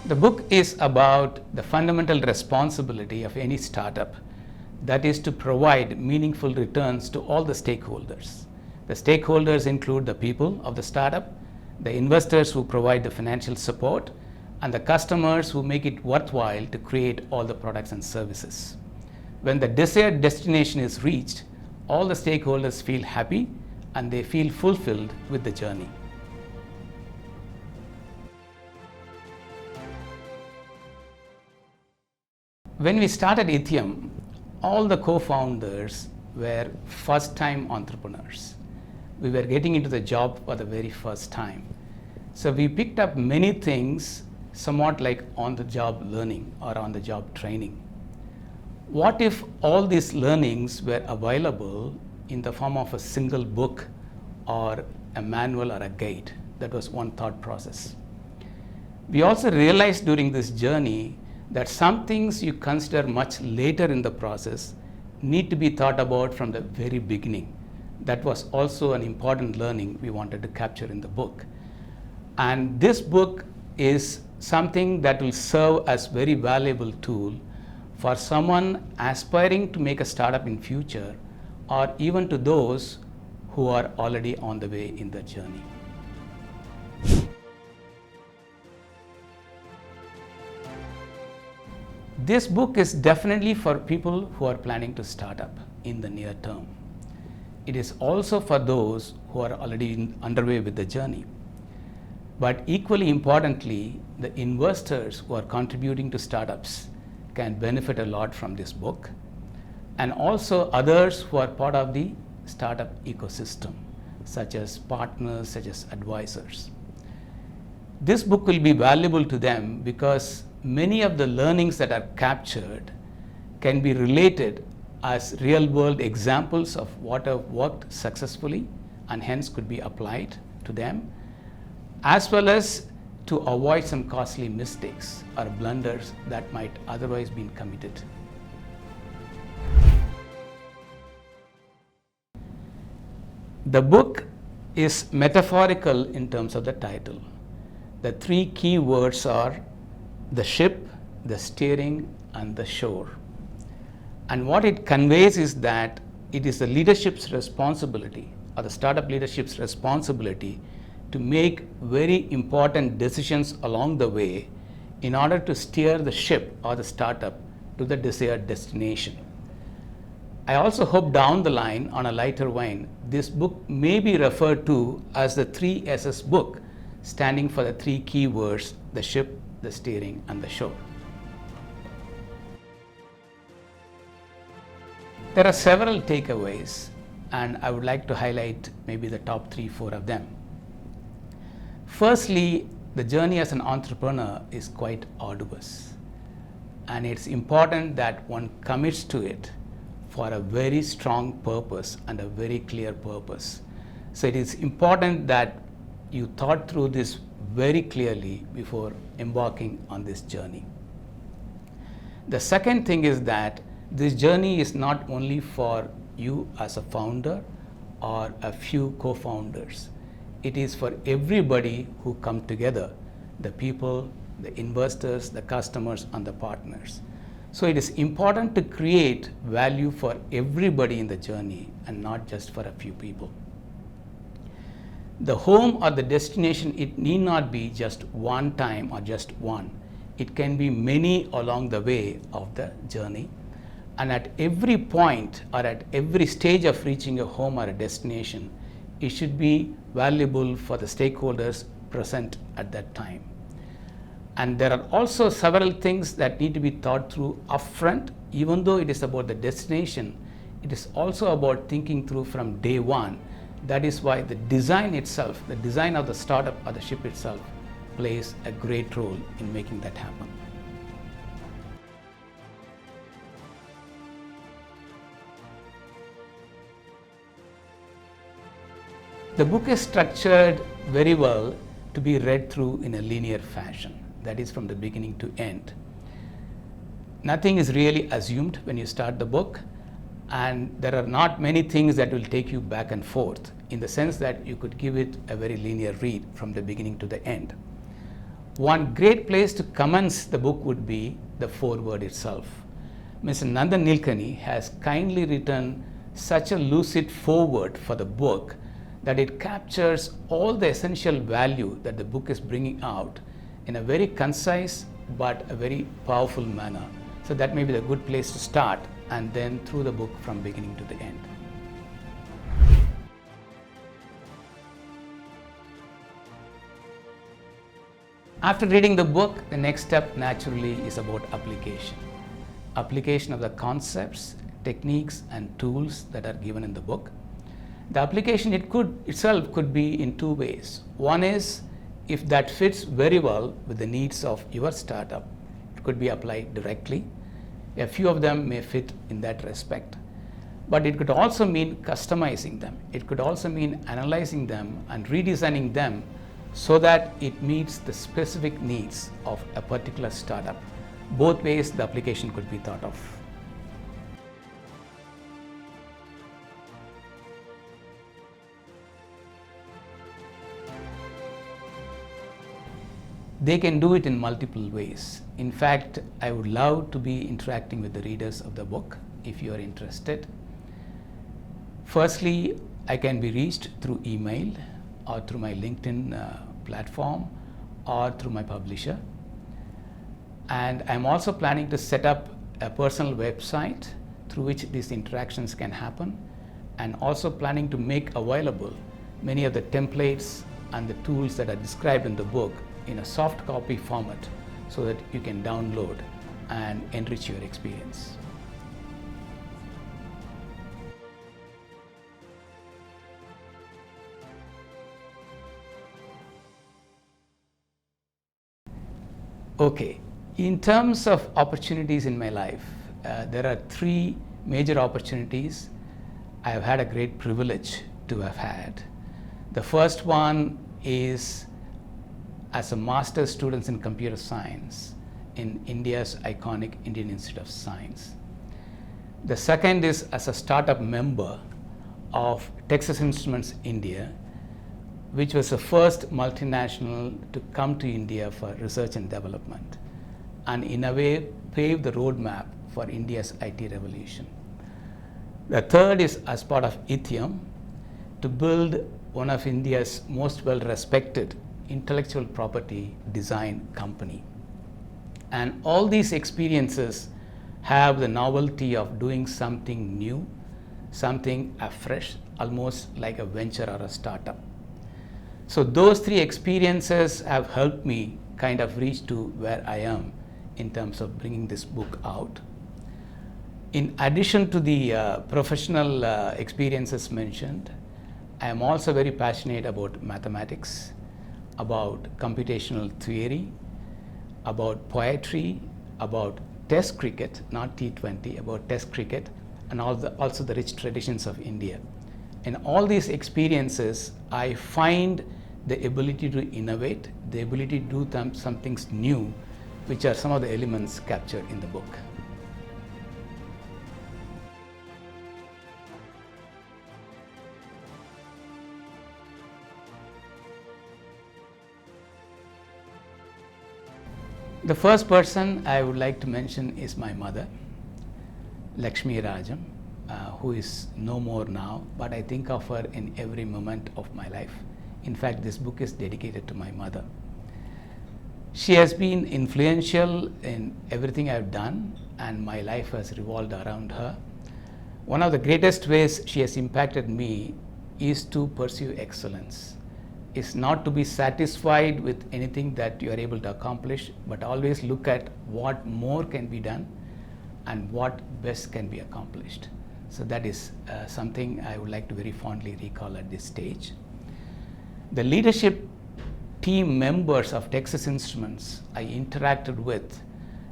The book is about the fundamental responsibility of any startup, that is to provide meaningful returns to all the stakeholders. The stakeholders include the people of the startup, the investors who provide the financial support, and the customers who make it worthwhile to create all the products and services. When the desired destination is reached, all the stakeholders feel happy and they feel fulfilled with the journey. When we started Ethium, all the co-founders were first-time entrepreneurs. We were getting into the job for the very first time. So we picked up many things somewhat like on-the-job learning or on-the-job training. What if all these learnings were available in the form of a single book or a manual or a guide? That was one thought process. We also realized during this journey that some things you consider much later in the process need to be thought about from the very beginning. That was also an important learning we wanted to capture in the book. And this book is something that will serve as very valuable tool for someone aspiring to make a startup in future, or even to those who are already on the way in their journey. This book is definitely for people who are planning to start up in the near term. It is also for those who are already underway with the journey. But equally importantly, the investors who are contributing to startups can benefit a lot from this book, and also others who are part of the startup ecosystem, such as partners, such as advisors. This book will be valuable to them because many of the learnings that are captured can be related as real-world examples of what have worked successfully and hence could be applied to them, as well as to avoid some costly mistakes or blunders that might otherwise be committed. The book is metaphorical in terms of the title. The three key words are the ship, the steering, and the shore. And what it conveys is that it is the leadership's responsibility, or the startup leadership's responsibility, to make very important decisions along the way in order to steer the ship or the startup to the desired destination. I also hope down the line, on a lighter vein, this book may be referred to as the 3S's book, standing for the three key words: the ship, the steering, and the shore. There are several takeaways, and I would like to highlight maybe the top 3-4 of them. Firstly, the journey as an entrepreneur is quite arduous, and it's important that one commits to it for a very strong purpose and a very clear purpose. So it is important that you thought through this very clearly before embarking on this journey. The second thing is that this journey is not only for you as a founder or a few co-founders. It is for everybody who come together, the people, the investors, the customers, and the partners. So it is important to create value for everybody in the journey and not just for a few people. The home or the destination, it need not be just one time or just one. It can be many along the way of the journey. And at every point or at every stage of reaching a home or a destination, it should be valuable for the stakeholders present at that time. And there are also several things that need to be thought through upfront. Even though it is about the destination, it is also about thinking through from day one. That is why the design itself, the design of the startup or the ship itself, plays a great role in making that happen. The book is structured very well to be read through in a linear fashion, that is from the beginning to end. Nothing is really assumed when you start the book, and there are not many things that will take you back and forth, in the sense that you could give it a very linear read from the beginning to the end. One great place to commence the book would be the foreword itself. Mr. Nandan Nilekani has kindly written such a lucid foreword for the book that it captures all the essential value that the book is bringing out in a very concise but a very powerful manner. So that may be the good place to start, and then through the book from beginning to the end. After reading the book, the next step naturally is about application. Application of the concepts, techniques and tools that are given in the book. The application itself could be in two ways. One is, if that fits very well with the needs of your startup, it could be applied directly. A few of them may fit in that respect. But it could also mean customizing them. It could also mean analyzing them and redesigning them so that it meets the specific needs of a particular startup. Both ways the application could be thought of. They can do it in multiple ways. In fact, I would love to be interacting with the readers of the book if you are interested. Firstly, I can be reached through email or through my LinkedIn platform or through my publisher. And I'm also planning to set up a personal website through which these interactions can happen, and also planning to make available many of the templates and the tools that are described in the book in a soft copy format so that you can download and enrich your experience. Okay, in terms of opportunities in my life, there are three major opportunities I have had a great privilege to have had. The first one is as a master's student in computer science in India's iconic Indian Institute of Science. The second is as a startup member of Texas Instruments India, which was the first multinational to come to India for research and development, and in a way paved the roadmap for India's IT revolution. The third is as part of Ethium to build one of India's most well-respected intellectual property design company. And all these experiences have the novelty of doing something new, something afresh, almost like a venture or a startup. So those three experiences have helped me kind of reach to where I am in terms of bringing this book out. In addition to the professional experiences mentioned, I am also very passionate about mathematics, about computational theory, about poetry, about Test cricket, not T20, about Test cricket, and also the rich traditions of India. In all these experiences, I find the ability to innovate, the ability to do some things new, which are some of the elements captured in the book. The first person I would like to mention is my mother, Lakshmi Rajam, who is no more now, but I think of her in every moment of my life. In fact, this book is dedicated to my mother. She has been influential in everything I've done, and my life has revolved around her. One of the greatest ways she has impacted me is to pursue excellence. Is not to be satisfied with anything that you are able to accomplish, but always look at what more can be done and what best can be accomplished. So that is something I would like to very fondly recall at this stage. The leadership team members of Texas Instruments I interacted with,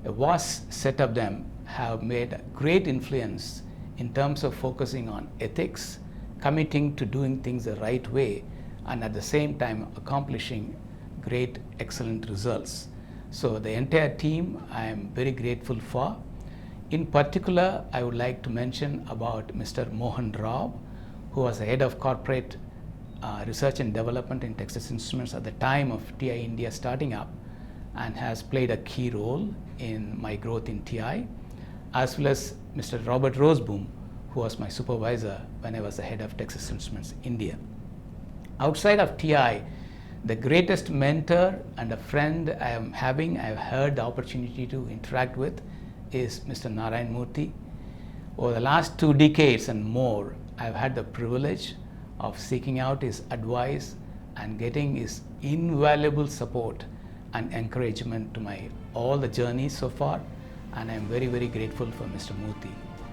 a vast set of them have made a great influence in terms of focusing on ethics, committing to doing things the right way, and at the same time accomplishing great, excellent results. So the entire team I am very grateful for. In particular, I would like to mention about Mr. Mohan Rao, who was the head of corporate research and development in Texas Instruments at the time of TI India starting up, and has played a key role in my growth in TI, as well as Mr. Robert Roseboom, who was my supervisor when I was the head of Texas Instruments India. Outside of TI, the greatest mentor and a friend I've had the opportunity to interact with is Mr. Narayan Murthy. Over the last 2 decades and more, I've had the privilege of seeking out his advice and getting his invaluable support and encouragement to my all the journeys so far, and I'm very, very grateful for Mr. Murthy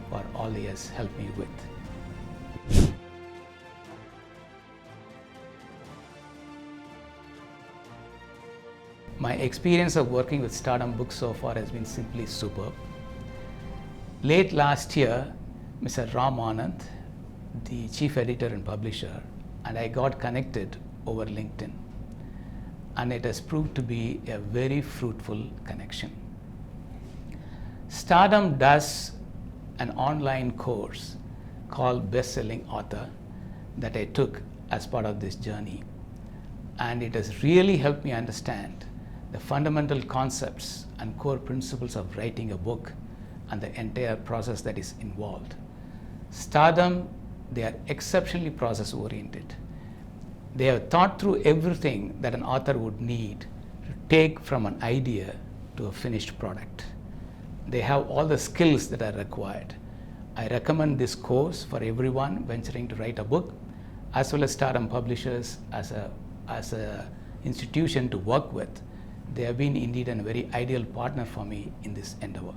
for all he has helped me with. My experience of working with Stardom Books so far has been simply superb. Late last year, Mr. Ram Anand, the chief editor and publisher, and I got connected over LinkedIn, and it has proved to be a very fruitful connection. Stardom does an online course called Bestselling Author that I took as part of this journey, and it has really helped me understand the fundamental concepts and core principles of writing a book and the entire process that is involved. Stardom, they are exceptionally process oriented. They have thought through everything that an author would need to take from an idea to a finished product. They have all the skills that are required. I recommend this course for everyone venturing to write a book, as well as Stardom Publishers as a institution to work with. They have been indeed a very ideal partner for me in this endeavor.